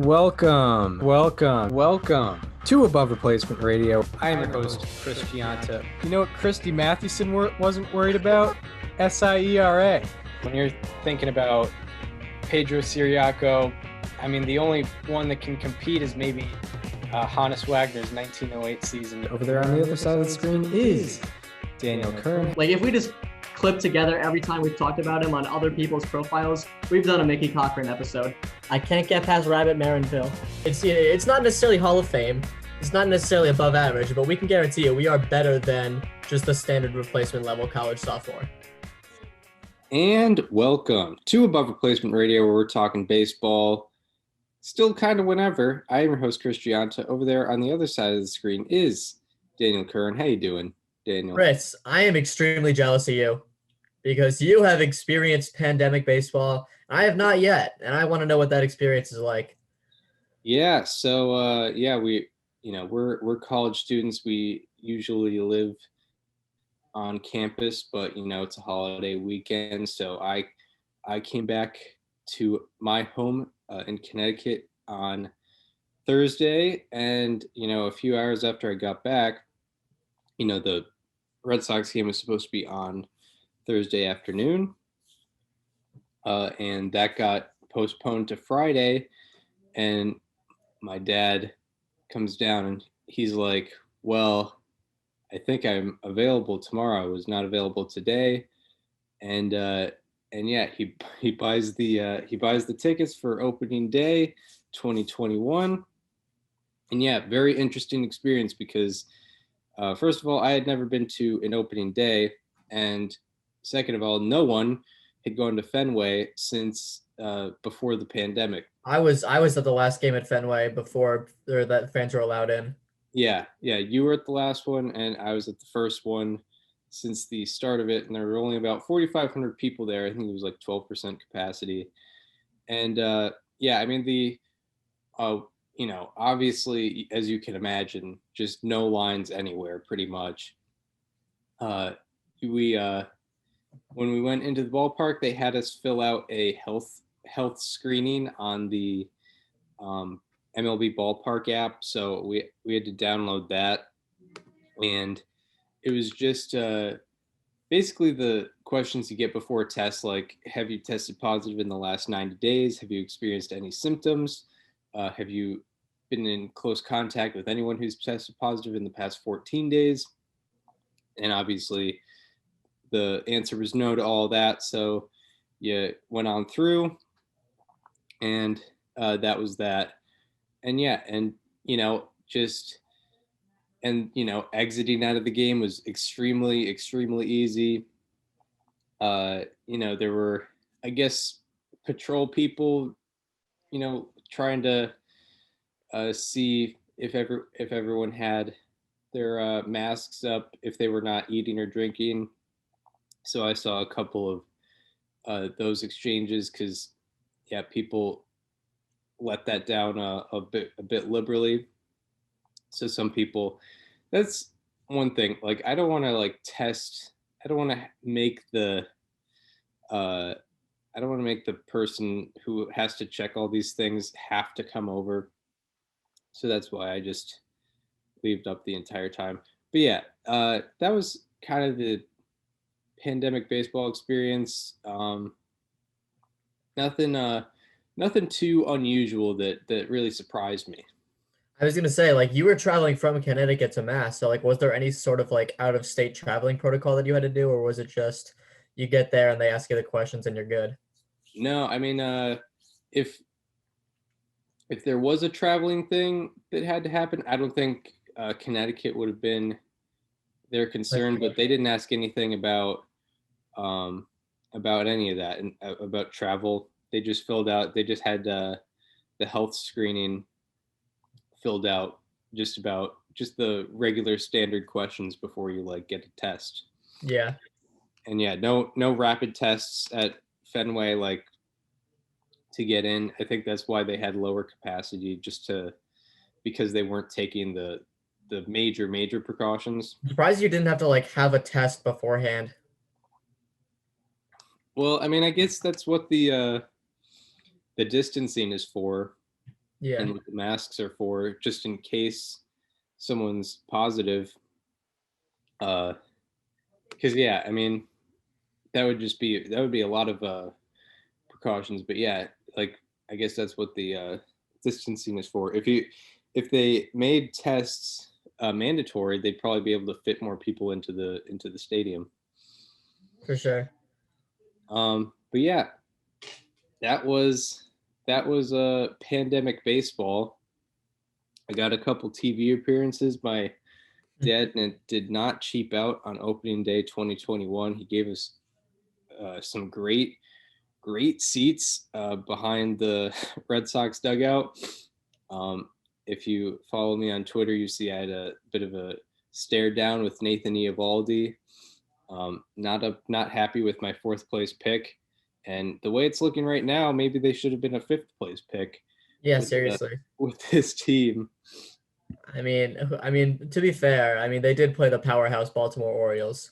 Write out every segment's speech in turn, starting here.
welcome to Above Replacement Radio. I am your host, Chris Gianta. You know what Christy Mathewson wasn't worried about? SIERA. When you're thinking about Pedro Ciriaco, I mean, the only one that can compete is maybe Hannes Wagner's 1908 season. Over there on the other side of the screen is Daniel Kern. Like, if we just clip together every time we've talked about him on other people's profiles, we've done a Mickey Cochran episode. I can't get past Rabbit Marinville. It's not necessarily Hall of Fame. It's not necessarily above average, but we can guarantee you we are better than just the standard replacement level college sophomore. And welcome to Above Replacement Radio, where we're talking baseball. Still kind of whenever. I am your host, Chris Gianta. Over there on the other side of the screen is Daniel Kern. How you doing, Daniel? Chris, I am extremely jealous of you because you have experienced pandemic baseball. I have not yet, and I want to know what that experience is like. Yeah, so we're college students. We usually live on campus, but it's a holiday weekend, so I came back to my home in Connecticut on Thursday, and a few hours after I got back, the Red Sox game was supposed to be on Thursday afternoon, and that got postponed to Friday. And my dad comes down and he's like, well, I think I'm available tomorrow. I was not available today. And yeah, he buys the tickets for opening day 2021. And yeah, very interesting experience because first of all, I had never been to an opening day, and second of all, no one had gone to Fenway since before the pandemic. I was at the last game at Fenway before that fans were allowed in. Yeah, you were at the last one, and I was at the first one since the start of it, and there were only about 4,500 people there. I think it was like 12% capacity, and yeah, I mean the obviously, as you can imagine, just no lines anywhere pretty much. When we went into the ballpark, they had us fill out a health screening on the MLB ballpark app. So we had to download that, and it was just basically the questions you get before a test, like, have you tested positive in the last 90 days? Have you experienced any symptoms? Have you been in close contact with anyone who's tested positive in the past 14 days? And obviously the answer was no to all that. So you went on through, and that was that. And yeah, and exiting out of the game was extremely, extremely easy. There were, I guess, patrol people, trying to see if everyone had their masks up, if they were not eating or drinking. So I saw a couple of those exchanges because, yeah, people let that down a bit liberally. So some people, that's one thing. Like, I don't want to test. I don't want to make the person who has to check all these things have to come over. So that's why I just leaved up the entire time. But yeah, that was kind of the pandemic baseball experience. Nothing too unusual that really surprised me. I was gonna say, you were traveling from Connecticut to Mass, so was there any sort of out of state traveling protocol that you had to do, or was it just you get there and they ask you the questions and you're good? No, I mean, if there was a traveling thing that had to happen, I don't think Connecticut would have been their concern, but they didn't ask anything about any of that and about travel. They just had the health screening filled out, just the regular standard questions before you get a test. Yeah. And yeah, no rapid tests at Fenway to get in. I think that's why they had lower capacity, because they weren't taking the major precautions. I'm surprised you didn't have to have a test beforehand. Well, I mean, I guess that's what the distancing is for. Yeah. and what the masks are for, just in case someone's positive. Because yeah, I mean, that would be a lot of precautions. But yeah, like I guess that's what the distancing is for. If they made tests mandatory, they'd probably be able to fit more people into the stadium. For sure. But yeah, that was pandemic baseball. I got a couple TV appearances. My dad did not cheap out on opening day 2021. He gave us some great seats behind the Red Sox dugout. If you follow me on Twitter, you see I had a bit of a stare down with Nathan Eovaldi. Not happy with my fourth place pick, and the way it's looking right now, maybe they should have been a fifth place pick. Yeah, seriously. With this team. I mean, to be fair, I mean they did play the powerhouse Baltimore Orioles.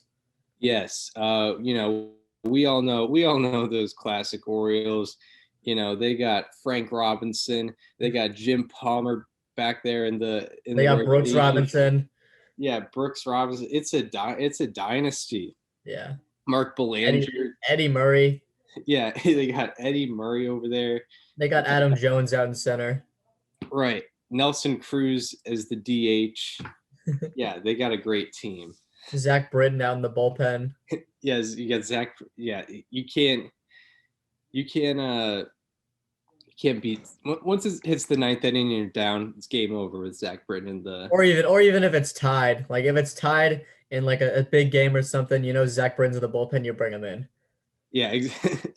Yes, we all know those classic Orioles. They got Frank Robinson, they got Jim Palmer back there They got Brooks Robinson. Yeah, Brooks Robinson. It's a dynasty. Yeah. Mark Belanger. Eddie Murray. Yeah, they got Eddie Murray over there. They got Adam Jones out in center. Right. Nelson Cruz as the DH. Yeah, they got a great team. Zach Britton out in the bullpen. Yes, you got Zach. Yeah, you can't beat once it hits the ninth inning and you're down. It's game over with Zach Britton in the. Or even if it's tied, like if it's tied in like a big game or something, Zach Britton's in the bullpen, you bring him in. Yeah,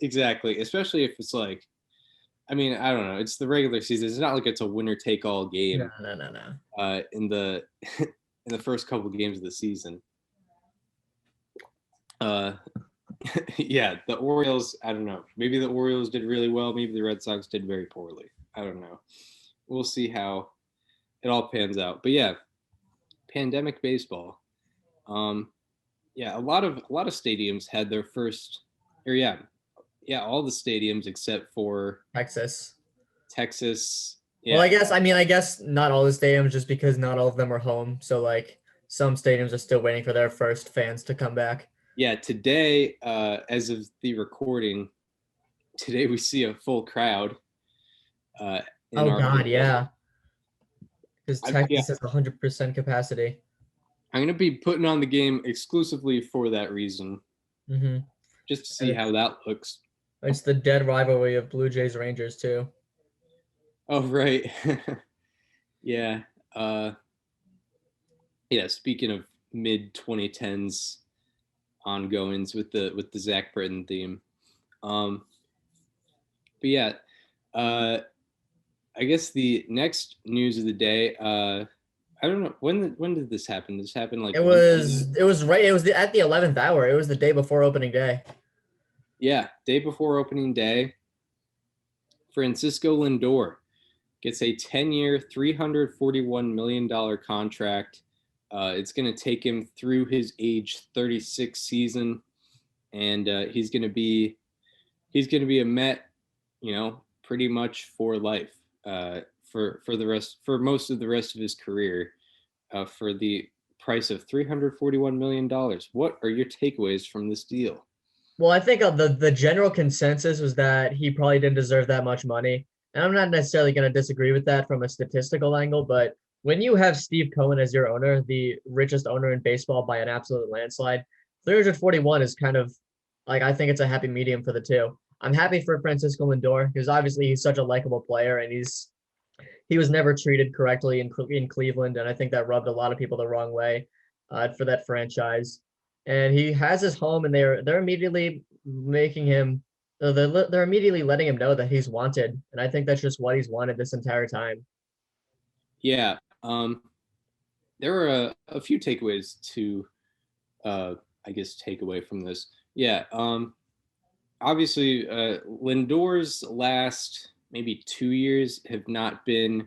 exactly. Especially if it's like, I mean, I don't know. It's the regular season. It's not like it's a winner take all game. No. In the in the first couple of games of the season. Yeah, the Orioles, I don't know. Maybe the Orioles did really well. Maybe the Red Sox did very poorly. I don't know. We'll see how it all pans out. But yeah, pandemic baseball. Yeah, a lot of stadiums had their first, or yeah, all the stadiums except for Texas. Yeah. Well, I guess not all the stadiums, just because not all of them are home. So like some stadiums are still waiting for their first fans to come back. Yeah, today, as of the recording, today we see a full crowd. Oh God, yeah. Because Texas has 100% capacity. I'm gonna be putting on the game exclusively for that reason, just to see how that looks. It's the dead rivalry of Blue Jays Rangers too. Oh right, yeah. Yeah. Speaking of mid 2010s ongoings with the Zach Britton theme, but yeah, I guess the next news of the day. I don't know when did this happen? This happened like it was at the 11th hour. It was the day before opening day. Yeah, day before opening day. Francisco Lindor gets a 10-year, $341 million contract. It's going to take him through his age 36 season, and he's going to be a Met, pretty much for life. For most of the rest of his career, for the price of $341 million. What are your takeaways from this deal? Well, I think the general consensus was that he probably didn't deserve that much money. And I'm not necessarily going to disagree with that from a statistical angle, but when you have Steve Cohen as your owner, the richest owner in baseball by an absolute landslide, 341 is kind of like, I think it's a happy medium for the two. I'm happy for Francisco Lindor because obviously he's such a likable player and he was never treated correctly in Cleveland, and I think that rubbed a lot of people the wrong way for that franchise. And he has his home, and they're immediately making him. They're immediately letting him know that he's wanted, and I think that's just what he's wanted this entire time. Yeah, there were a few takeaways to, I guess, take away from this. Yeah, obviously, Lindor's last maybe 2 years have not been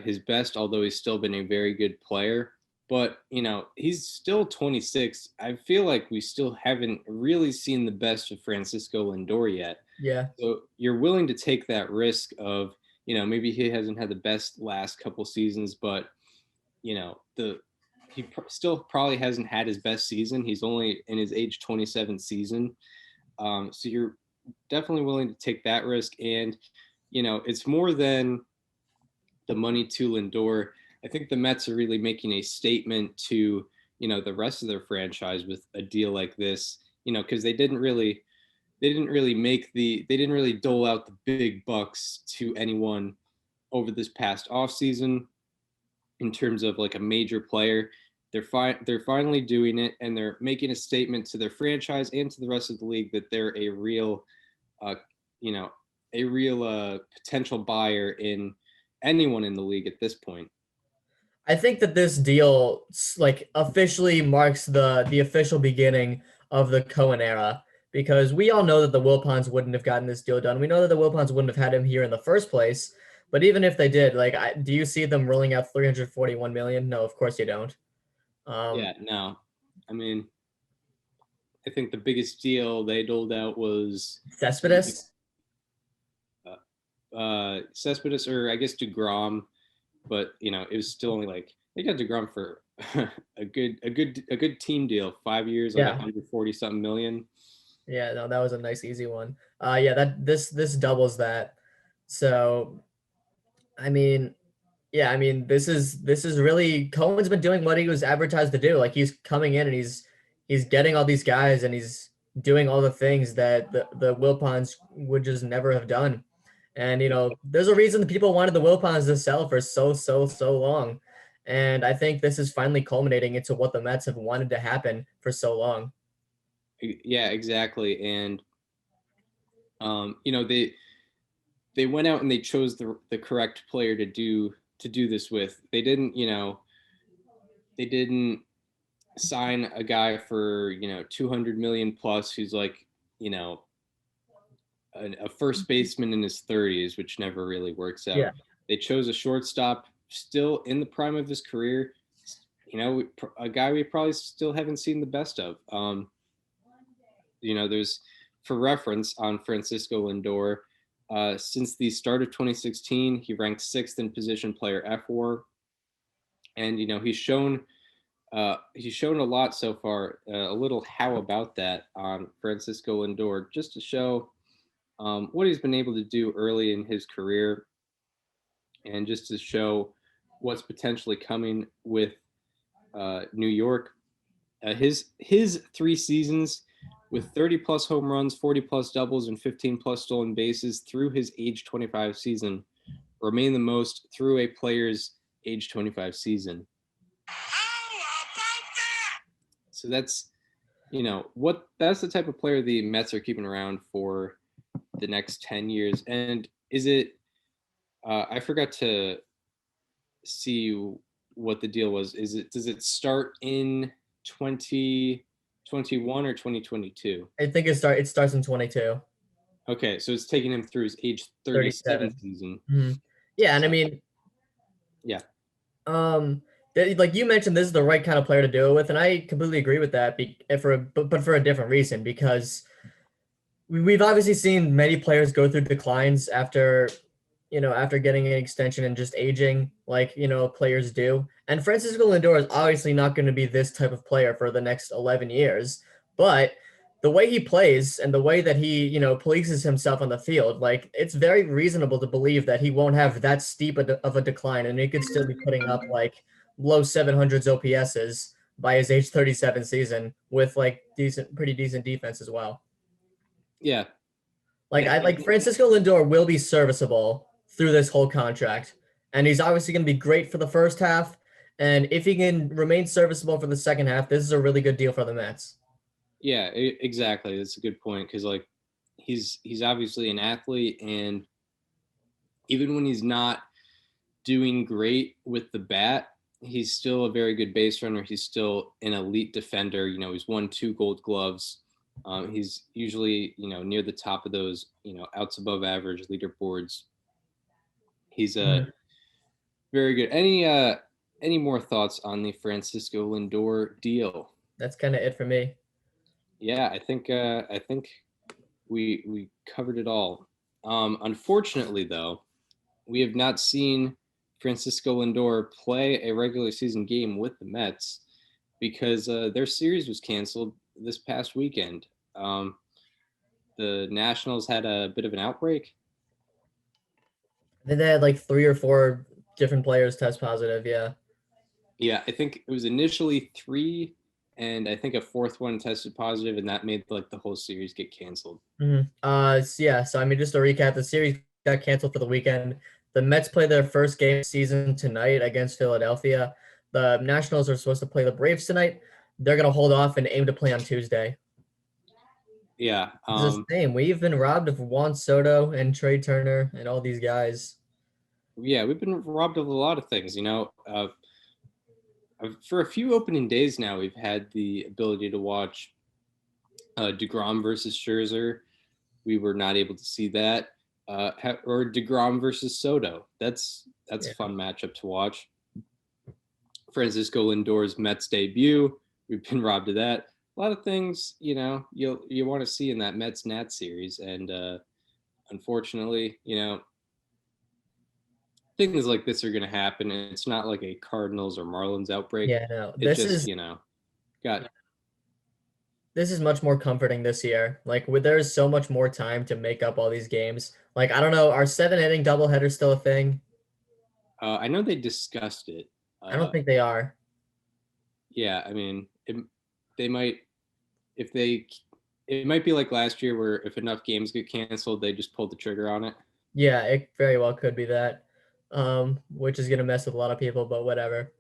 his best, although he's still been a very good player. But, he's still 26. I feel like we still haven't really seen the best of Francisco Lindor yet. Yeah. So you're willing to take that risk of maybe he hasn't had the best last couple seasons, but still probably hasn't had his best season. He's only in his age 27 season. So you're definitely willing to take that risk. And, it's more than the money to Lindor. I think the Mets are really making a statement to, the rest of their franchise with a deal like this, because they didn't really dole out the big bucks to anyone over this past offseason in terms of like a major player. They're finally doing it, and they're making a statement to their franchise and to the rest of the league that they're a real potential buyer in anyone in the league at this point. I think that this deal like officially marks the official beginning of the Cohen era, because we all know that the Wilpons wouldn't have gotten this deal done. We know that the Wilpons wouldn't have had him here in the first place. But even if they did, like, do you see them rolling out 341 million? No, of course you don't. Yeah, no. I mean, I think the biggest deal they doled out was Cespedes. Cespedes, or I guess DeGrom, but it was still only like they got DeGrom for a good team deal, 5 years, like 140 something million. Yeah, no, that was a nice easy one. Yeah, that this doubles that. So, I mean, yeah, I mean, this is really Cohen's been doing what he was advertised to do. Like, he's coming in and he's getting all these guys, and he's doing all the things that the Wilpons would just never have done. And there's a reason the people wanted the Wilpons to sell for so long. And I think this is finally culminating into what the Mets have wanted to happen for so long. Yeah, exactly. And they went out and they chose the correct player to do this with. They didn't sign a guy for 200 million plus who's like a first baseman in his 30s, which never really works out. Yeah. They chose a shortstop still in the prime of his career, a guy we probably still haven't seen the best of. There's, for reference, on Francisco Lindor, since the start of 2016, he ranked 6th in position player FWAR, and he's shown a lot so far. A little how about that on Francisco Lindor, just to show what he's been able to do early in his career, and just to show what's potentially coming with New York. His 3 seasons with 30 plus home runs, 40 plus doubles, and 15 plus stolen bases through his age 25 season remain the most through a player's age 25 season. How about that? So that's that's the type of player the Mets are keeping around for the next 10 years. And is it I forgot to see what the deal was. Does it start in 2021 or 2022? I think it starts in 22. Okay, so it's taking him through his age 37 season. Mm-hmm. Yeah, and I mean, yeah. Like you mentioned, this is the right kind of player to do it with, and I completely agree with that. But for a different reason, because we've obviously seen many players go through declines after getting an extension and just aging, like players do. And Francisco Lindor is obviously not going to be this type of player for the next 11 years, but the way he plays and the way that he, polices himself on the field, like, it's very reasonable to believe that he won't have that steep of a decline, and he could still be putting up like low 700s OPSs by his age 37 season with like pretty decent defense as well. Yeah. Like Francisco Lindor will be serviceable through this whole contract, and he's obviously going to be great for the first half. And if he can remain serviceable for the second half, this is a really good deal for the Mets. Yeah, exactly. That's a good point, because like he's obviously an athlete, and even when he's not doing great with the bat, he's still a very good base runner. He's still an elite defender. He's won 2 Gold Gloves. He's usually near the top of those outs above average leaderboards. He's very good. Any more thoughts on the Francisco Lindor deal? That's kind of it for me. Yeah, I think we covered it all. Unfortunately, though, we have not seen Francisco Lindor play a regular season game with the Mets because their series was canceled this past weekend. The Nationals had a bit of an outbreak. Then they had like 3 or 4 different players test positive. Yeah. Yeah, I think it was initially 3, and I think a 4th one tested positive, and that made like the whole series get canceled. Yeah. So I mean, just to recap, the series got canceled for the weekend. The Mets play their first game of the season tonight against Philadelphia. The Nationals are supposed to play the Braves tonight. They're gonna hold off and aim to play on Tuesday. Yeah, It's the same. We've been robbed of Juan Soto and Trey Turner and all these guys. yeah, we've been robbed of a lot of things. For a few opening days now, we've had the ability to watch DeGrom versus Scherzer. We were not able to see that. Or DeGrom versus Soto. That's a fun matchup to watch. Francisco Lindor's Mets debut. We've been robbed of that. A lot of things, you want to see in that Mets Nats series, and unfortunately, things like this are going to happen, and it's not like a Cardinals or Marlins outbreak. Yeah, no. It's just got. This is much more comforting this year. Like, there's so much more time to make up all these games. Like, I don't know, are 7 inning doubleheaders still a thing? I know they discussed it. I don't think they are. Yeah, I mean, they might if they. It might be like last year, where if enough games get canceled, they just pulled the trigger on it. Yeah, it very well could be that, which is gonna mess with a lot of people, but whatever.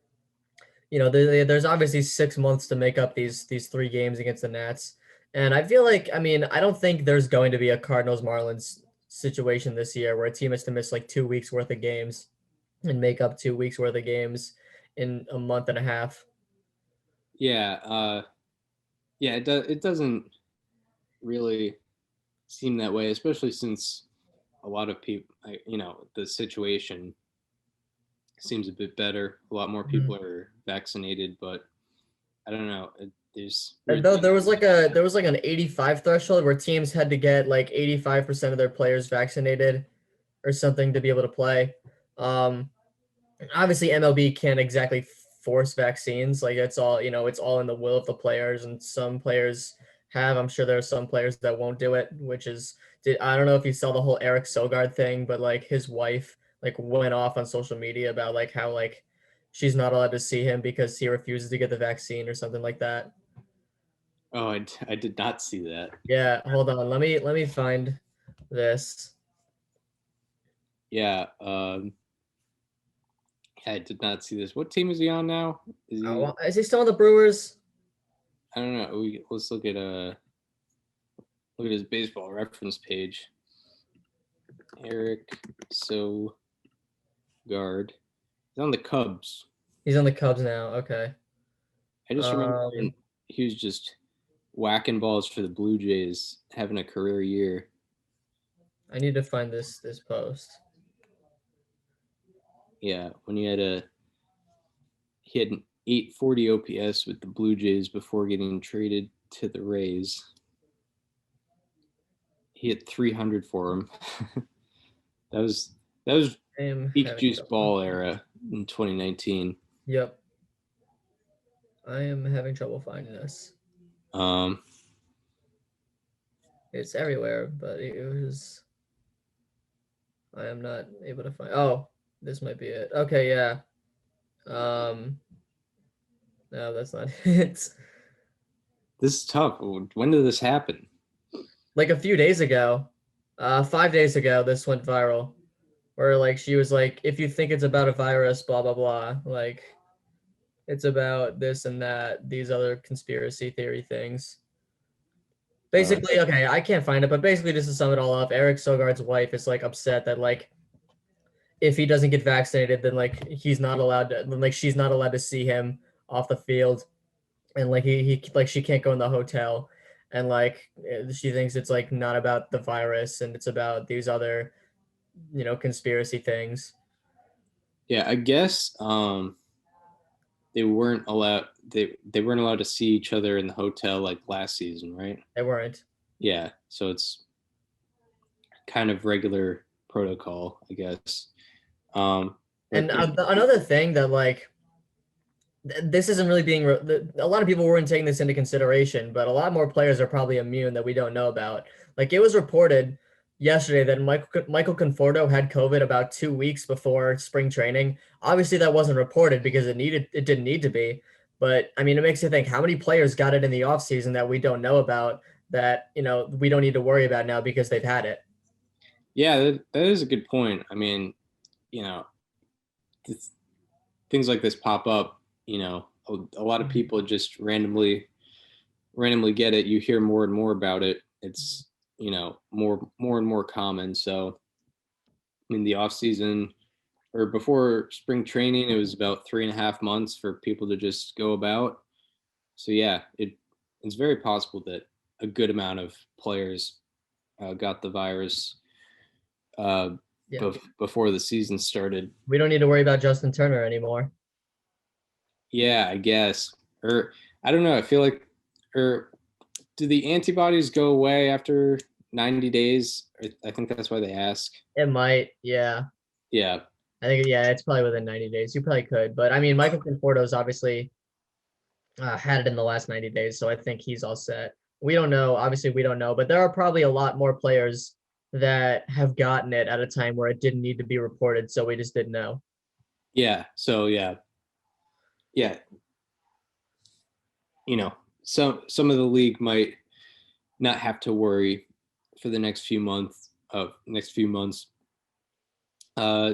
There's obviously 6 months to make up these 3 games against the Nats, and I feel like, I mean, I don't think there's going to be a Cardinals Marlins situation this year where a team has to miss like 2 weeks worth of games and make up 2 weeks worth of games in a month and a half. Yeah, yeah, it doesn't really seem that way, especially since a lot of people, the situation seems a bit better. A lot more people are vaccinated, but I don't know. Though there was like an 85 threshold where teams had to get like 85% of their players vaccinated or something to be able to play. Obviously MLB can't exactly force vaccines. Like, it's all in the will of the players, and some players have. I'm sure there are some players that won't do it, I don't know if you saw the whole Eric Sogard thing, but like his wife like went off on social media about like how like she's not allowed to see him because he refuses to get the vaccine or something like that. Oh, I did not see that. Yeah, hold on. Let me find this. Yeah, I did not see this. What team is he on now? Is he still on the Brewers? I don't know. Let's look at his baseball reference page. Eric Sogard. He's on the Cubs. He's on the Cubs now. Okay. I just remember when he was just whacking balls for the Blue Jays, having a career year. I need to find this post. Yeah, when he had an 840 OPS with the Blue Jays before getting traded to the Rays. He hit 300 for him. that was peak juice ball era in 2019. Yep. I am having trouble finding this. It's everywhere, but it was. I am not able to find. Oh, this might be it. Okay, yeah. No, that's not it. This is tough. When did this happen? Like a few days ago. 5 days ago, this went viral. Where like she was like, if you think it's about a virus, blah blah blah. Like, it's about this and that, these other conspiracy theory things. Basically, okay, I can't find it, but basically, just to sum it all up, Eric Sogard's wife is like upset that like if he doesn't get vaccinated, then like she's not allowed to see him off the field, and like he like she can't go in the hotel, and like she thinks it's like not about the virus and it's about these other, conspiracy things. Yeah, I guess they weren't allowed to see each other in the hotel like last season, right? They weren't. Yeah, so it's kind of regular protocol, I guess. And but another thing that like this isn't really being a lot of people weren't taking this into consideration, but a lot more players are probably immune that we don't know about. Like it was reported yesterday that Michael Conforto had COVID about 2 weeks before spring training. Obviously, that wasn't reported because it didn't need to be. But I mean, it makes you think how many players got it in the offseason that we don't know about that we don't need to worry about now because they've had it. yeah, that is a good point. I mean, you know, things like this pop up. A lot of people just randomly get it. You hear more and more about it. It's more and more common. So in the off season or before spring training, it was about 3.5 months for people to just go about. So yeah, it's very possible that a good amount of players got the virus uh, Yeah. before the season started. We don't need to worry about Justin Turner anymore. Yeah, I guess. Or I don't know. I feel like, or do the antibodies go away after 90 days? I think that's why they ask. It might, yeah. Yeah. I think, yeah, it's probably within 90 days. You probably could. But I mean, Michael Conforto's obviously had it in the last 90 days. So I think he's all set. We don't know. Obviously, we don't know. But there are probably a lot more players that have gotten it at a time where it didn't need to be reported. So we just didn't know. Yeah. So yeah. Yeah. Some of the league might not have to worry for the next few months.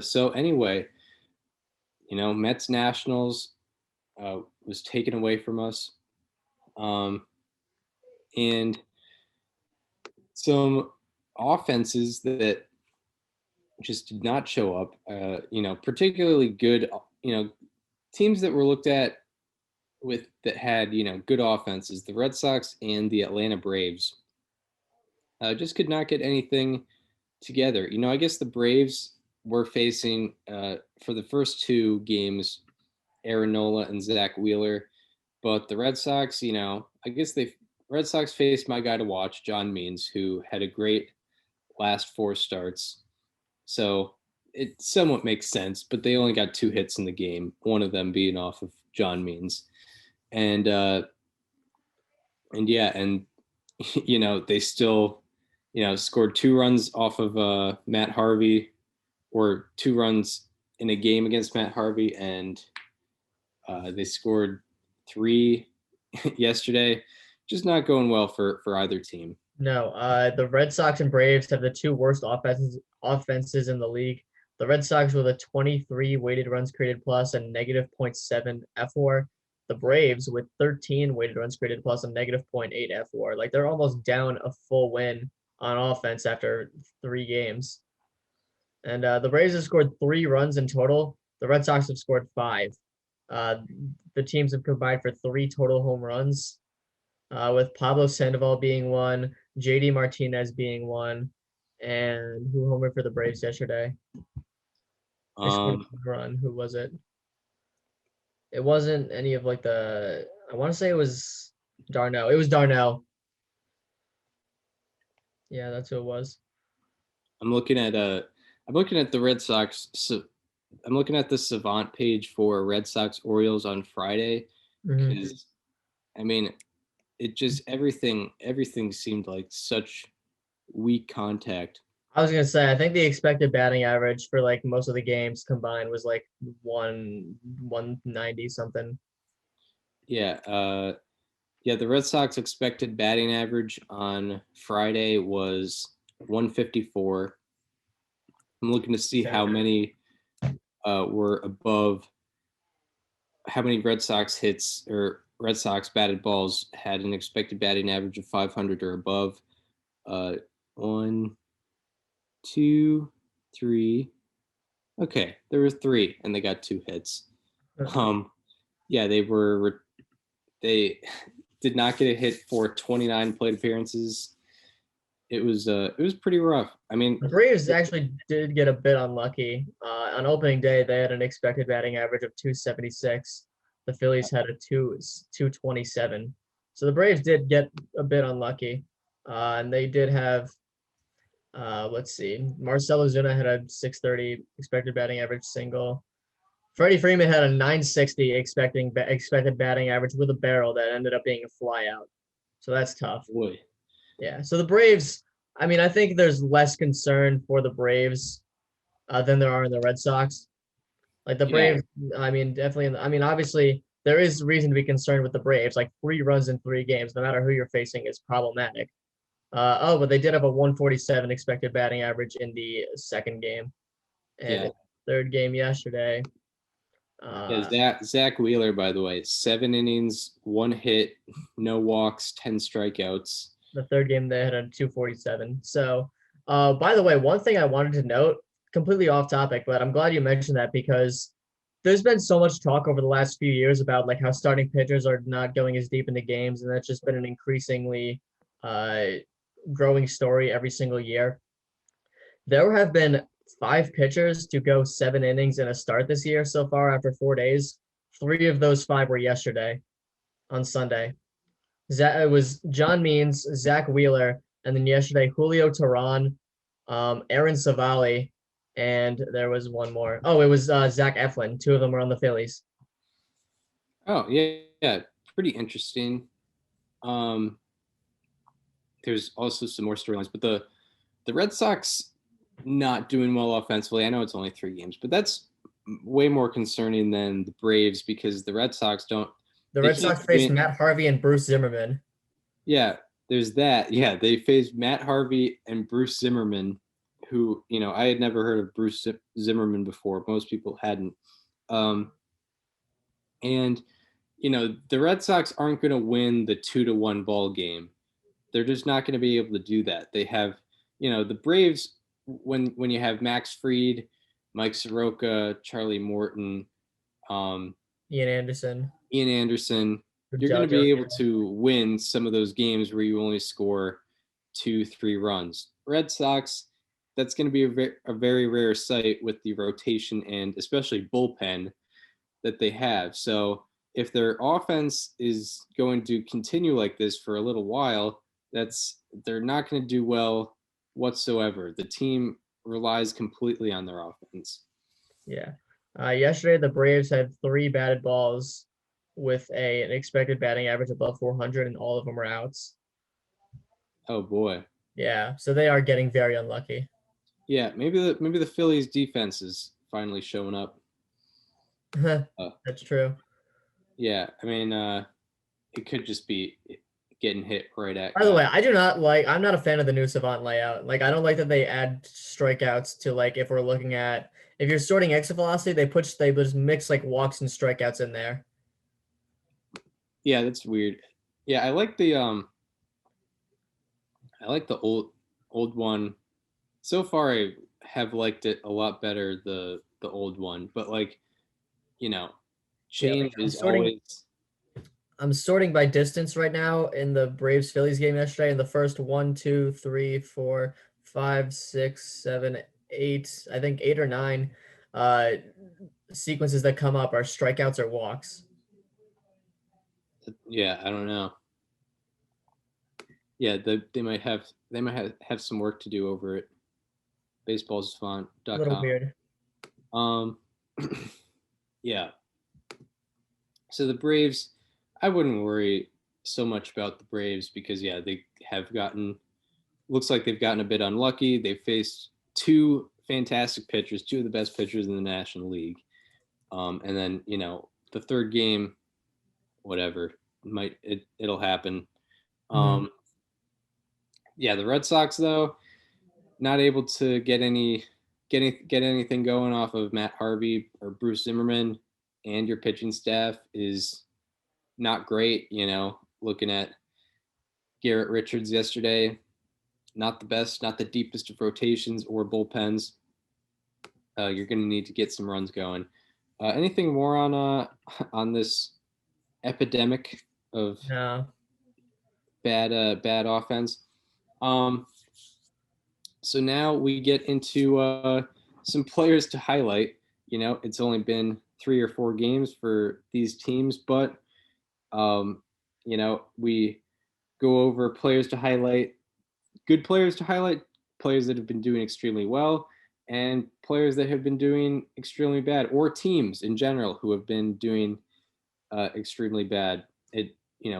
So anyway, Mets Nationals was taken away from us, and some offenses that just did not show up. Particularly good. Teams that were looked at that had good offenses. The Red Sox and the Atlanta Braves just could not get anything together. I guess the Braves were facing for the first two games Aaron Nola and Zach Wheeler, but the Red Sox, I guess Red Sox faced my guy to watch, John Means, who had a great last four starts. So it somewhat makes sense, but they only got 2 hits in the game, one of them being off of John Means. And yeah, and they still scored 2 runs off of Matt Harvey, or 2 runs in a game against Matt Harvey, and they scored 3 yesterday. Just not going well for either team. No, the Red Sox and Braves have the two worst offenses in the league. The Red Sox with a 23 weighted runs created plus and negative 0.7 F4. The Braves with 13 weighted runs created plus and negative 0.8 F4. Like they're almost down a full win on offense after 3 games. And the Braves have scored 3 runs in total. The Red Sox have scored 5. The teams have combined for 3 total home runs, with Pablo Sandoval being one, JD Martinez being one, and who homered for the Braves yesterday? They scored a run. Who was it? It wasn't any of like the. I want to say it was Darnell. It was Darnell. Yeah, that's who it was. I'm looking at the Red Sox. So I'm looking at the Savant page for Red Sox Orioles on Friday, because I mean, it just everything seemed like such weak contact. I was gonna say, I think the expected batting average for like most of the games combined was like 190 something. Yeah, the Red Sox expected batting average on Friday was 154. I'm looking to see how many were above, how many Red Sox hits or Red Sox batted balls had an expected batting average of 500 or above. 1, 2, 3. Okay, there were 3, and they got 2 hits. Yeah, they did not get a hit for 29 plate appearances. It was pretty rough. I mean, the Braves actually did get a bit unlucky. On opening day, they had an expected batting average of 276. The Phillies had a 227. So the Braves did get a bit unlucky, and they did have Let's see. Marcell Ozuna had a 630 expected batting average single. Freddie Freeman had a 960 expected batting average with a barrel that ended up being a flyout. So that's tough. Boy. Yeah. So the Braves, I mean, I think there's less concern for the Braves than there are in the Red Sox. Like the Yeah. Braves, I mean, definitely. I mean, obviously, there is reason to be concerned with the Braves. Like 3 runs in 3 games, no matter who you're facing, is problematic. But they did have a 147 expected batting average in the second game, and Yeah. in the third game yesterday. Yeah, Zach Wheeler, by the way, 7 innings, 1 hit, no walks, 10 strikeouts. The third game they had a 247. So, by the way, one thing I wanted to note, completely off topic, but I'm glad you mentioned that because there's been so much talk over the last few years about like how starting pitchers are not going as deep into games, and that's just been an increasingly uh, growing story every single year. There have been 5 pitchers to go 7 innings in a start this year so far after 4 days. 3 of those 5 were yesterday on Sunday. It was John Means, Zach Wheeler, and then yesterday Julio Teheran, Aaron Savali, and there was one more. Oh, it was Zach Eflin. 2 of them were on the Phillies. Oh, yeah, pretty interesting. There's also some more storylines, but the Red Sox not doing well offensively. I know it's only 3 games, but that's way more concerning than the Braves because the Red Sox don't. The They Red can't Sox faced win. Matt Harvey and Bruce Zimmerman. Yeah, there's that. Yeah, they faced Matt Harvey and Bruce Zimmerman, who I had never heard of Bruce Zimmerman before. Most people hadn't. Um, and the Red Sox aren't going to win the 2-1 ball game. They're just not going to be able to do that. They have, the Braves. When you have Max Fried, Mike Soroka, Charlie Morton, um, Ian Anderson. you're going to be able to win some of those games where you only score 2-3 runs. Red Sox, that's going to be a very rare sight with the rotation and especially bullpen that they have. So if their offense is going to continue like this for a little while, they're not going to do well whatsoever. The team relies completely on their offense. Yeah. Yesterday, the Braves had 3 batted balls with an expected batting average above 400, and all of them were outs. Oh boy. Yeah, so they are getting very unlucky. Yeah, maybe the Phillies defense is finally showing up. That's true. Yeah, I mean, it could just be getting hit right at. By the way, I'm not a fan of the new Savant layout. Like, I don't like that they add strikeouts to, like, if you're sorting exit velocity, they just mix like walks and strikeouts in there. Yeah, that's weird. Yeah, I like the old one. So far, I have liked it a lot better, the old one. But change is always. I'm sorting by distance right now in the Braves Phillies game yesterday. In the first 1, 2, 3, 4, 5, 6, 7, 8, I think 8 or 9 sequences that come up are strikeouts or walks. Yeah, I don't know. Yeah, they might have some work to do over it. Baseballsfont.com. A little weird. Yeah. So the Braves, I wouldn't worry so much about the Braves because they have looks like they've gotten a bit unlucky. They faced 2 fantastic pitchers, 2 of the best pitchers in the National League. And then, the third game, whatever, it'll happen. Yeah, the Red Sox though, not able to get anything going off of Matt Harvey or Bruce Zimmerman, and your pitching staff is not great. Looking at Garrett Richards yesterday, not the best, not the deepest of rotations or bullpens. You're going to need to get some runs going. Anything more on this epidemic of bad offense? So now we get into some players to highlight. It's only been 3 or 4 games for these teams, but we go over players to highlight, good players to highlight, players that have been doing extremely well and players that have been doing extremely bad, or teams in general who have been doing extremely bad.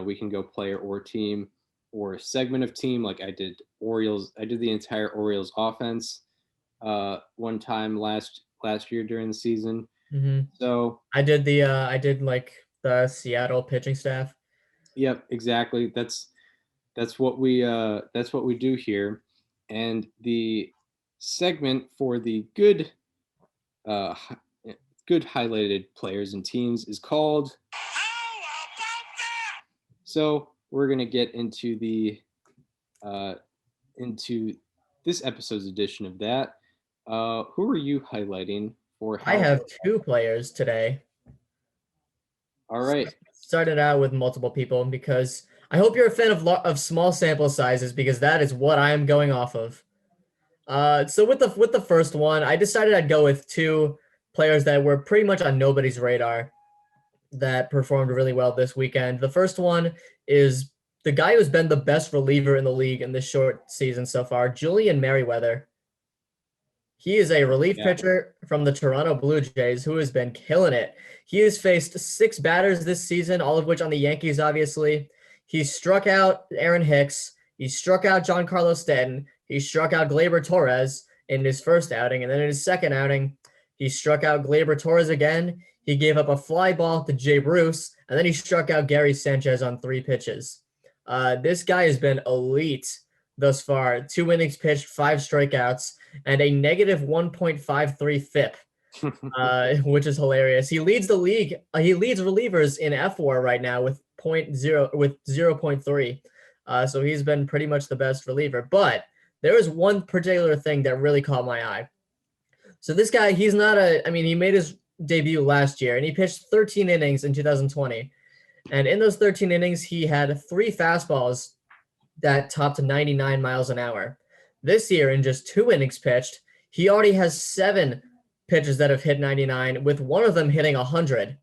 We can go player or team or segment of team. Like I did Orioles. I did the entire Orioles offense one time last year during the season. So I did like the Seattle pitching staff. Yep, exactly. That's what we do here. And the segment for the good good highlighted players and teams is called How About That? So we're gonna get into the into this episode's edition of that. Who are you highlighting for I how? have 2 players today. All right. Started out with multiple people because I hope you're a fan of small sample sizes, because that is what I am going off of. So with the first one, I decided I'd go with 2 players that were pretty much on nobody's radar that performed really well this weekend. The first one is the guy who's been the best reliever in the league in this short season so far, Julian Merriweather. He is a relief pitcher from the Toronto Blue Jays who has been killing it. He has faced 6 batters this season, all of which on the Yankees, obviously. He struck out Aaron Hicks. He struck out Giancarlo Stanton. He struck out Gleyber Torres in his first outing. And then in his second outing, he struck out Gleyber Torres again. He gave up a fly ball to Jay Bruce. And then he struck out Gary Sanchez on 3 pitches. This guy has been elite thus far. 2 innings pitched, 5 strikeouts, and a negative 1.53 FIP, which is hilarious. He leads the league. He leads relievers in FWAR right now with 0.3. So he's been pretty much the best reliever. But there is one particular thing that really caught my eye. So this guy, he made his debut last year, and he pitched 13 innings in 2020. And in those 13 innings, he had 3 fastballs that topped 99 miles an hour. This year, in just 2 innings pitched, he already has 7 pitches that have hit 99, with one of them hitting 100.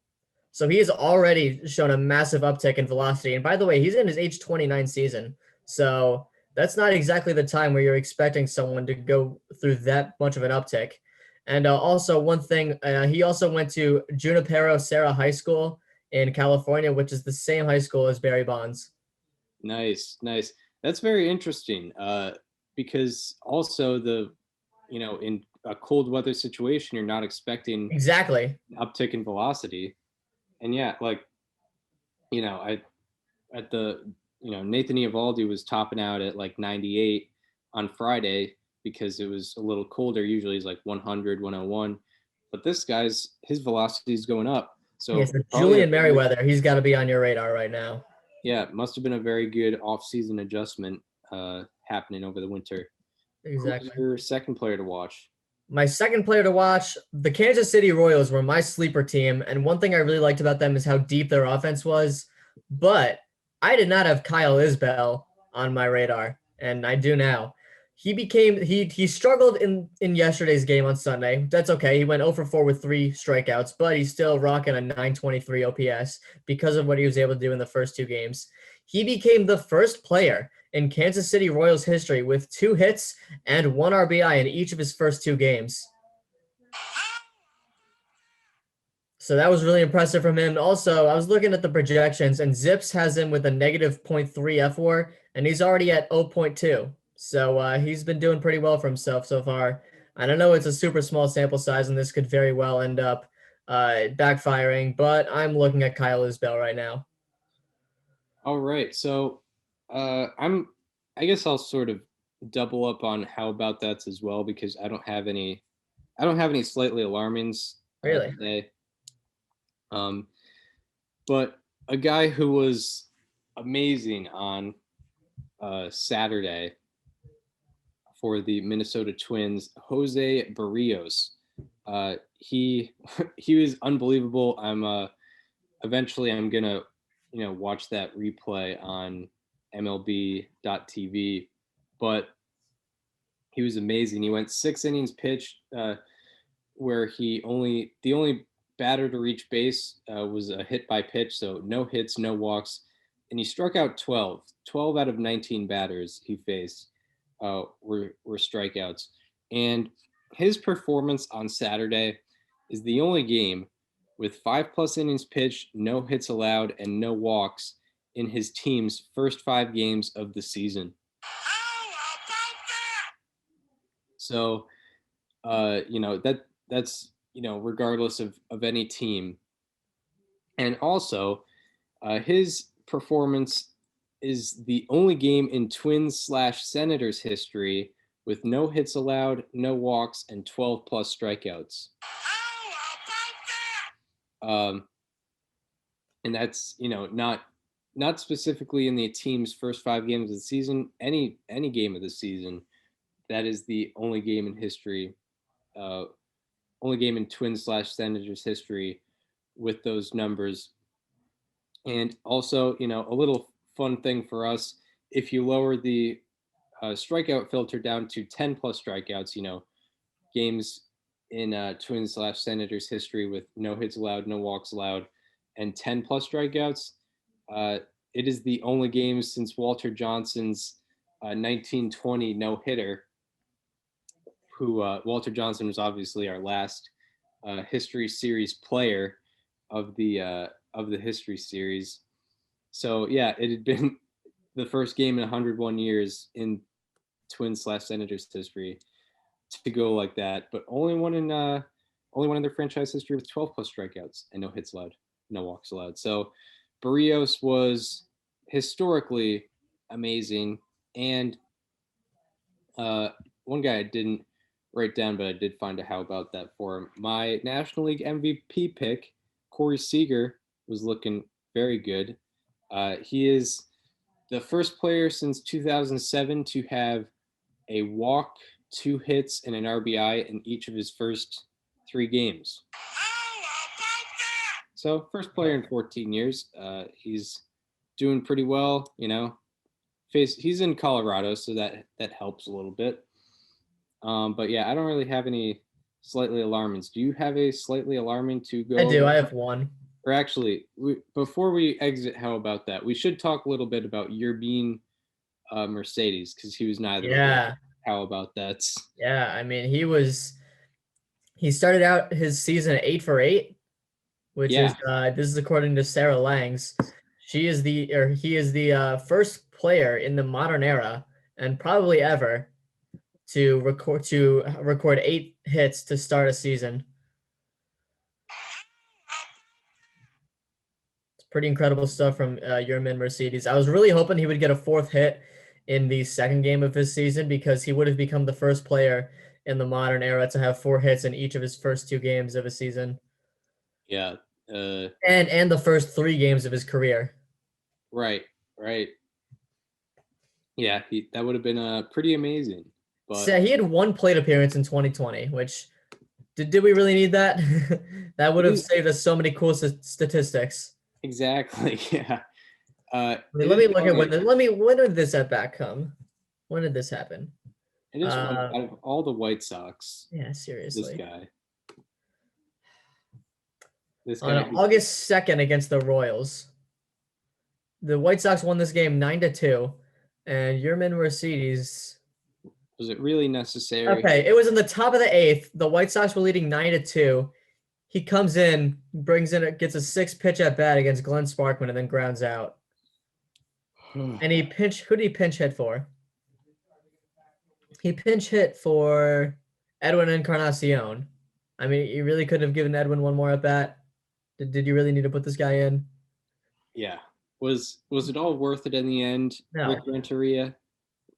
So he's already shown a massive uptick in velocity. And by the way, he's in his age 29 season. So that's not exactly the time where you're expecting someone to go through that much of an uptick. And also one thing, he also went to Junipero Serra High School in California, which is the same high school as Barry Bonds. Nice. That's very interesting. Because also in a cold weather situation, you're not expecting exactly an uptick in velocity. And yeah, Nathan Eovaldi was topping out at like 98 on Friday because it was a little colder. Usually he's like 100, 101, but this guy's, his velocity is going up. So yes, Julian Merriweather, he's got to be on your radar right now. Yeah, it must have been a very good off-season adjustment happening over the winter. Exactly. Who's your second player to watch? My second player to watch, the Kansas City Royals were my sleeper team, and one thing I really liked about them is how deep their offense was, but I did not have Kyle Isbell on my radar, and I do now. He struggled in yesterday's game on Sunday. That's okay. He went 0 for 4 with 3 strikeouts, but he's still rocking a 923 OPS because of what he was able to do in the first 2 games. He became the first player in Kansas City Royals history with 2 hits and 1 RBI in each of his first 2 games. So that was really impressive from him. Also, I was looking at the projections, and Zips has him with a negative 0.3 FWAR, and he's already at 0.2. So he's been doing pretty well for himself so far. And I know it's a super small sample size, and this could very well end up backfiring, but I'm looking at Kyle Isbell right now. All right. So I guess I'll sort of double up on how about that's as well, because I don't have any slightly alarmings Really? today. But a guy who was amazing on Saturday for the Minnesota Twins, Jose Barrios. He was unbelievable. Eventually I'm gonna watch that replay on MLB.tv, but he was amazing. He went 6 innings pitched, where the only batter to reach base was a hit by pitch, so no hits, no walks, and he struck out 12 out of 19 batters he faced. were strikeouts. And his performance on Saturday is the only game with 5+ innings pitched, no hits allowed, and no walks in his team's first 5 games of the season. How about that? So, that's regardless of any team. And also, his performance is the only game in Twins/Senators history with no hits allowed, no walks, and 12+ strikeouts. How about that? And that's not specifically in the team's first 5 games of the season. Any game of the season, that is the only game in history, only game in Twins/Senators history with those numbers. And also, a little fun thing for us, if you lower the strikeout filter down to 10+ strikeouts, games in Twins/Senators history with no hits allowed, no walks allowed, and 10+ strikeouts, it is the only game since Walter Johnson's 1920 no-hitter, who Walter Johnson was obviously our last history series player of the history series. So yeah, it had been the first game in 101 years in Twins/Senators history to go like that, but only one in their franchise history with 12+ strikeouts and no hits allowed, no walks allowed. So Barrios was historically amazing. And one guy I didn't write down, but I did find a how about that for him. My National League MVP pick, Corey Seager, was looking very good. He is the first player since 2007 to have a walk, 2 hits, and an RBI in each of his first 3 games. How about that? So first player in 14 years. He's doing pretty well, He's in Colorado, so that helps a little bit. But yeah, I don't really have any slightly alarming. Do you have a slightly alarming to go? I do. I have one. Or actually, before we exit, how about that? We should talk a little bit about Yermin Mercedes, because he was neither. Yeah. How about that? Yeah, I mean, he started out his season at 8 for 8, which is this is according to Sarah Langs. He is the first player in the modern era and probably ever to record 8 hits to start a season. It's pretty incredible stuff from Yermin Mercedes. I was really hoping he would get a 4th hit in the second game of his season, because he would have become the first player in the modern era to have 4 hits in each of his first 2 games of a season. Yeah. And the first 3 games of his career. Right. Yeah, that would have been pretty amazing. But so he had 1 plate appearance in 2020, which did we really need that? That would have saved us so many cool statistics. Exactly. Yeah. Let me look at when did this at bat come? When did this happen? It is out of all the White Sox. Yeah, seriously. This guy. On August 2nd against the Royals, the White Sox won this game 9-2, and Yermin Mercedes. Was it really necessary? Okay, it was in the top of the 8th. The White Sox were leading 9-2. He comes in, gets a 6-pitch at bat against Glenn Sparkman, and then grounds out. And who did he pinch hit for? He pinch hit for Edwin Encarnacion. I mean, you really could have given Edwin one more at bat. Did you really need to put this guy in? Yeah. Was it all worth it in the end? No. Rick Renteria?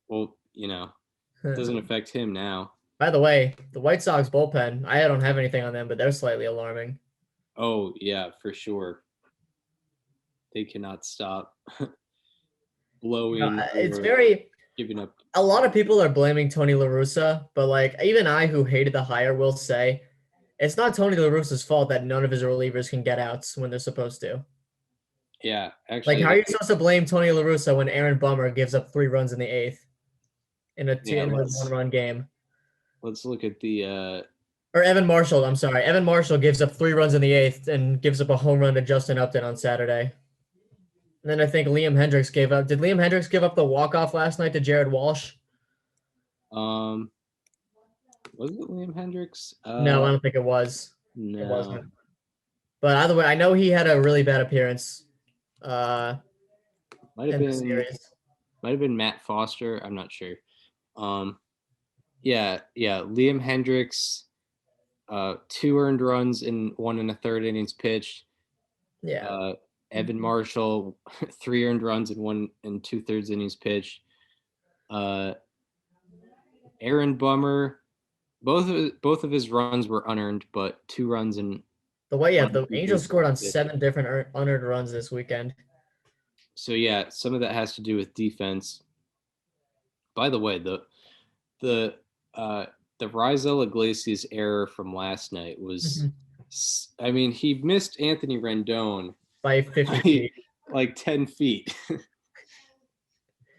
Well, it doesn't affect him now. By the way, the White Sox bullpen, I don't have anything on them, but they're slightly alarming. Oh, yeah, for sure. They cannot stop blowing. It's very giving up. A lot of people are blaming Tony La Russa, but even I, who hated the hire, will say it's not Tony La Russa's fault that none of his relievers can get outs when they're supposed to. Yeah, actually. How are you supposed to blame Tony La Russa when Aaron Bummer gives up 3 runs in the 8th in a 1-run game? Let's look at the. Or Evan Marshall. I'm sorry, Evan Marshall gives up 3 runs in the 8th and gives up a home run to Justin Upton on Saturday. And then I think Liam Hendricks gave up. Did Liam Hendricks give up the walk-off last night to Jared Walsh? Was it Liam Hendricks? No, I don't think it was. No. It wasn't. But either way, I know he had a really bad appearance Might have in the been series. Matt Foster. I'm not sure. Yeah. Liam Hendricks, 2 earned runs in 1 1/3 innings pitched. Yeah. Evan Marshall, 3 earned runs in 1 2/3 innings pitched. Aaron Bummer, both of his runs were unearned, but 2 runs in The 2/3 Angels scored on innings pitched. 7 different unearned runs this weekend. So yeah, some of that has to do with defense. By the way, the Rizal Iglesias error from last night was, I mean, he missed Anthony Rendon by 50 feet. like 10 feet.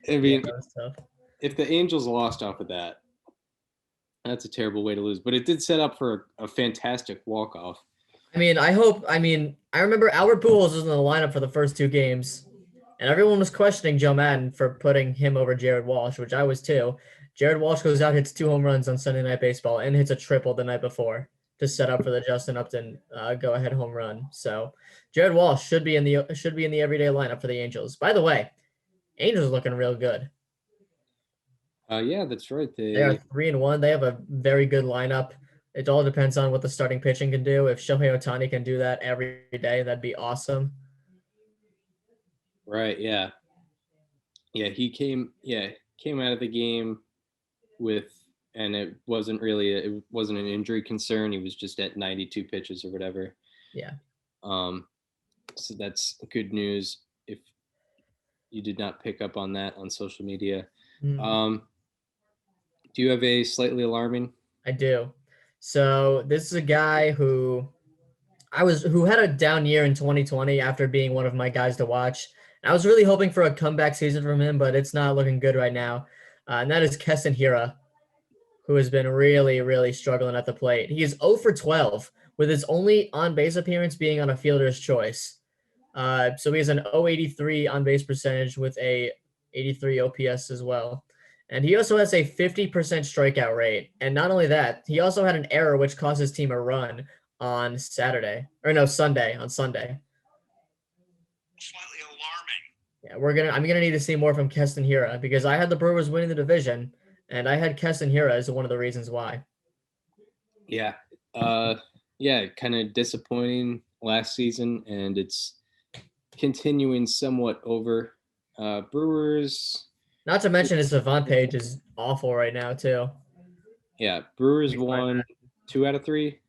I mean, that was tough. If the Angels lost off of that, that's a terrible way to lose. But it did set up for a fantastic walk-off. I remember Albert Pujols was in the lineup for the first 2 games, and everyone was questioning Joe Madden for putting him over Jared Walsh, which I was too. Jared Walsh goes out, hits 2 home runs on Sunday Night Baseball, and hits a triple the night before to set up for the Justin Upton go-ahead home run. So Jared Walsh should be in the everyday lineup for the Angels. By the way, Angels looking real good. Yeah, that's right. They are 3-1. They have a very good lineup. It all depends on what the starting pitching can do. If Shohei Ohtani can do that every day, that'd be awesome. Right. Yeah. Yeah. He came out of the game with, and it wasn't an injury concern. He was just at 92 pitches or whatever. Yeah. So that's good news if you did not pick up on that on social media. Do you have a slightly alarming? I do. So this is a guy who had a down year in 2020 after being one of my guys to watch. I was really hoping for a comeback season from him, but it's not looking good right now. And that is Keston Hiura, who has been really, really struggling at the plate. He is 0 for 12, with his only on-base appearance being on a fielder's choice. So he has an 0.83 on-base percentage with a 83 OPS as well. And he also has a 50% strikeout rate. And not only that, he also had an error which cost his team a run on Sunday. Slightly alarming. Yeah, I'm gonna need to see more from Keston Hiura because I had the Brewers winning the division, and I had Keston Hiura as one of the reasons why. Yeah. Kind of disappointing last season, and it's continuing somewhat over. Brewers. Not to mention his Savant page is awful right now too. Yeah, Brewers won 2 out of 3.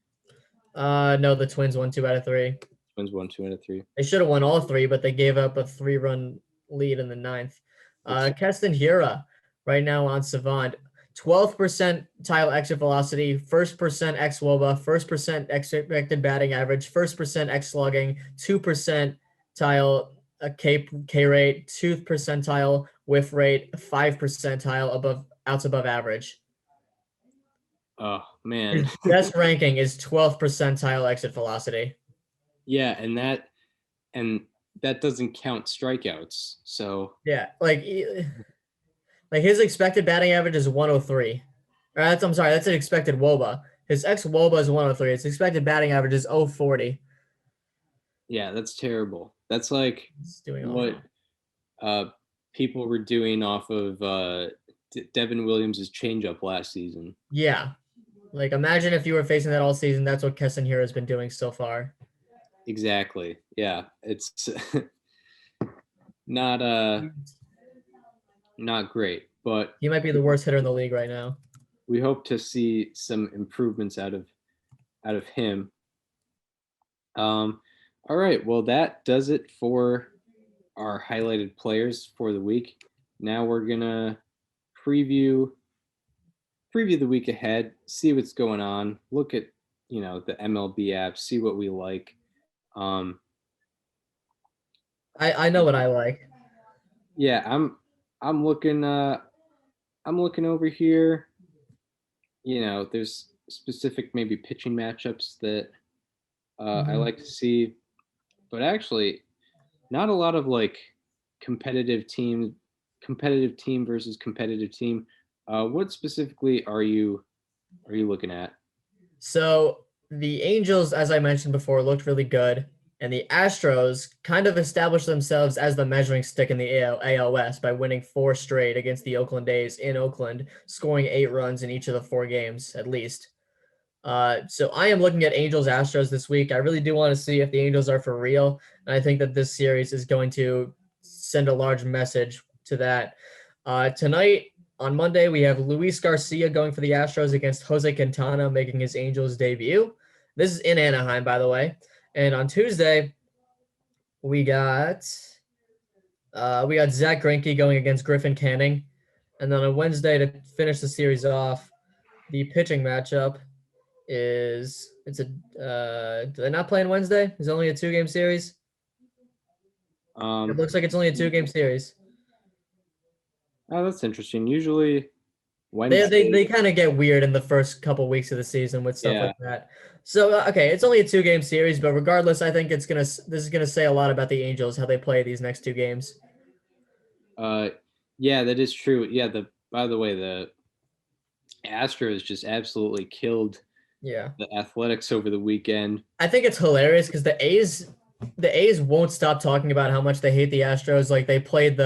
No, the Twins won 2 out of 3. Twins won 2 out of 3. They should have won all 3, but they gave up a 3-run lead in the 9th. Keston Hiura right now on Savant, 12th percentile exit velocity, 1st percent X WOBA, 1st percent expected batting average, 1st percent X slugging, 2 percentile K rate, 2th percentile whiff rate, 5 percentile outs above average. Oh man, his best ranking is 12th percentile exit velocity. Yeah, and that doesn't count strikeouts. So yeah, like his expected batting average is 103. That's an expected WOBA. His X WOBA is 103. His expected batting average is 040. Yeah, that's terrible. That's like what people were doing off of Devin Williams' changeup last season. Yeah. Like, imagine if you were facing that all season. That's what Keston Hiura has been doing so far. Exactly. Yeah. It's not great, but he might be the worst hitter in the league right now. We hope to see some improvements out of him. All right. Well, that does it for our highlighted players for the week. Now we're gonna preview the week ahead, see what's going on, look at the MLB app, see what we like. I know what I like. Yeah, I'm looking over here. There's specific maybe pitching matchups that I like to see, but actually not a lot of like competitive team versus competitive team. What specifically are you looking at? So the Angels, as I mentioned before, looked really good, and the Astros kind of established themselves as the measuring stick in the AL West by winning 4 straight against the Oakland A's in Oakland, scoring 8 runs in each of the 4 games at least. So I am looking at Angels Astros this week. I really do want to see if the Angels are for real, and I think that this series is going to send a large message to that. Tonight on Monday, we have Luis Garcia going for the Astros against Jose Quintana making his Angels debut. This is in Anaheim, by the way. And on Tuesday, we got Zach Greinke going against Griffin Canning, and then on Wednesday to finish the series off, the pitching matchup is do they not play on Wednesday? It's only a 2-game series. It looks like it's only a 2-game series. Oh, that's interesting. Usually They Wednesday. they kind of get weird in the first couple weeks of the season with stuff Yeah. like that. So okay, it's only a 2-game series, but regardless, I think this is gonna say a lot about the Angels how they play these next 2 games. Yeah, that is true. Yeah, by the way, the Astros just absolutely killed Yeah, the Athletics over the weekend. I think it's hilarious because the A's won't stop talking about how much they hate the Astros. Like they played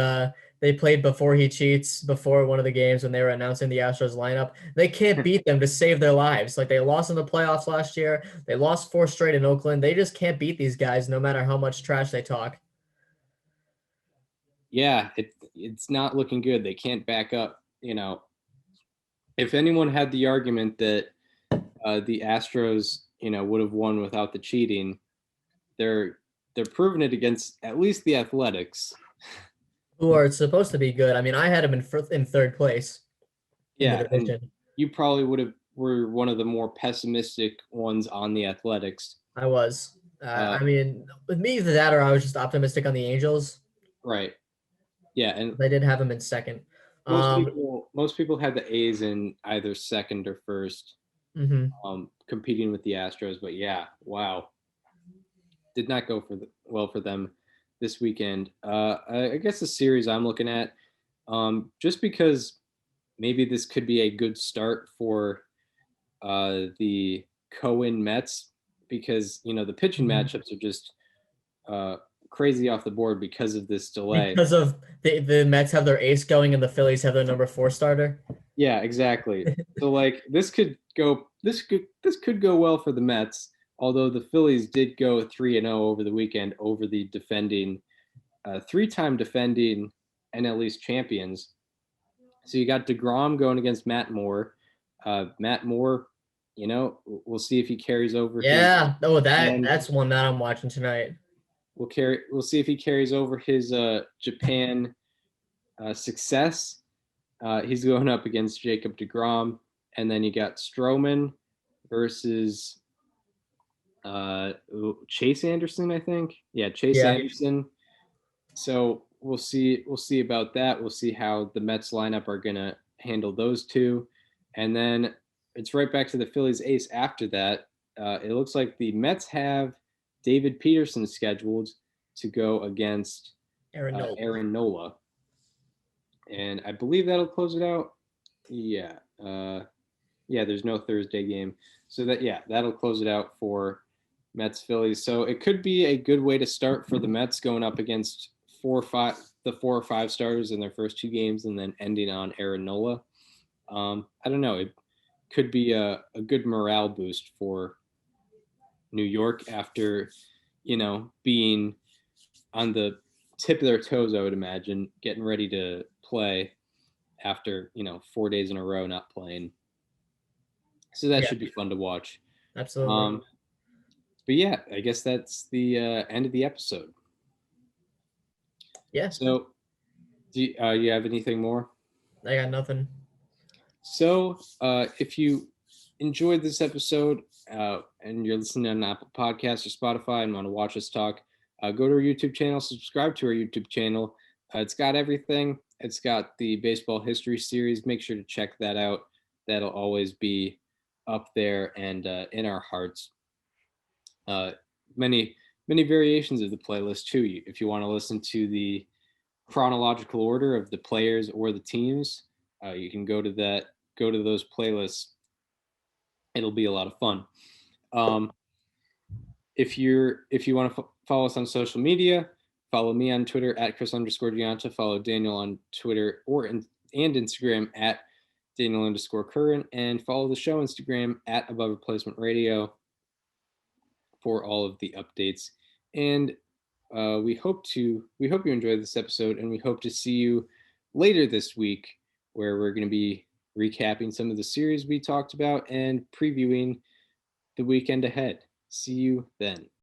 before he cheats before one of the games when they were announcing the Astros lineup. They can't beat them to save their lives. Like they lost in the playoffs last year. They lost 4 straight in Oakland. They just can't beat these guys no matter how much trash they talk. Yeah, it's not looking good. They can't back up. If anyone had the argument that the Astros, would have won without the cheating, they're proving it against at least the Athletics. Who are supposed to be good. I mean, I had them in third place in the Yeah, and division. you probably were one of the more pessimistic ones on the Athletics. I was. I mean, with me, either that or I was just optimistic on the Angels. Right. Yeah, and They did have them in second. most people had the A's in either second or first, Mhm. competing with the Astros. But yeah, wow, did not go well for them this weekend. I guess the series I'm looking at, just because maybe this could be a good start for the Cohen Mets, because the pitching Mhm. matchups are just uh, crazy off the board because of this delay. Because of the Mets have their ace going and the Phillies have their number 4 starter. Yeah, exactly. So like this could go well for the Mets, although the Phillies did go 3-0 over the weekend over the defending 3-time defending NL East champions. So you got DeGrom going against Matt Moore. Matt Moore, we'll see if he carries over Yeah. Oh, and that's one that I'm watching tonight. we'll see if he carries over his Japan success. He's going up against Jacob DeGrom, and then you got Stroman versus Chase Anderson, I think. Yeah, Chase Yeah. Anderson. So we'll see. We'll see about that. We'll see how the Mets lineup are gonna handle those two, and then it's right back to the Phillies ace after that. It looks like the Mets have David Peterson scheduled to go against Aaron Nola. Aaron Nola, and I believe that'll close it out. Yeah. Yeah, there's no Thursday game. So that'll close it out for Mets Phillies. So it could be a good way to start for the Mets going up against 4 or 5 starters in their first 2 games and then ending on Aaron Nola. I don't know. It could be a good morale boost for New York after, being on the tip of their toes, I would imagine, getting ready to play after, 4 days in a row not playing. So that should be fun to watch. Absolutely. But yeah, I guess that's the end of the episode. Yeah. So, do you have anything more? I got nothing. So, if you enjoyed this episode and you're listening on Apple Podcasts or Spotify and want to watch us talk, go to our YouTube channel, subscribe to our YouTube channel. It's got everything. It's got the baseball history series. Make sure to check that out. That'll always be up there and in our hearts. Many variations of the playlist too. If you want to listen to the chronological order of the players or the teams, You can go to those playlists. It'll be a lot of fun. If you want to follow us on social media, follow me on Twitter at Chris_Gianta. Follow Daniel on Twitter and Instagram at Daniel_current, and follow the show Instagram at Above Replacement Radio for all of the updates. And we hope you enjoyed this episode, and we hope to see you later this week, where we're going to be recapping some of the series we talked about and previewing the weekend ahead. See you then.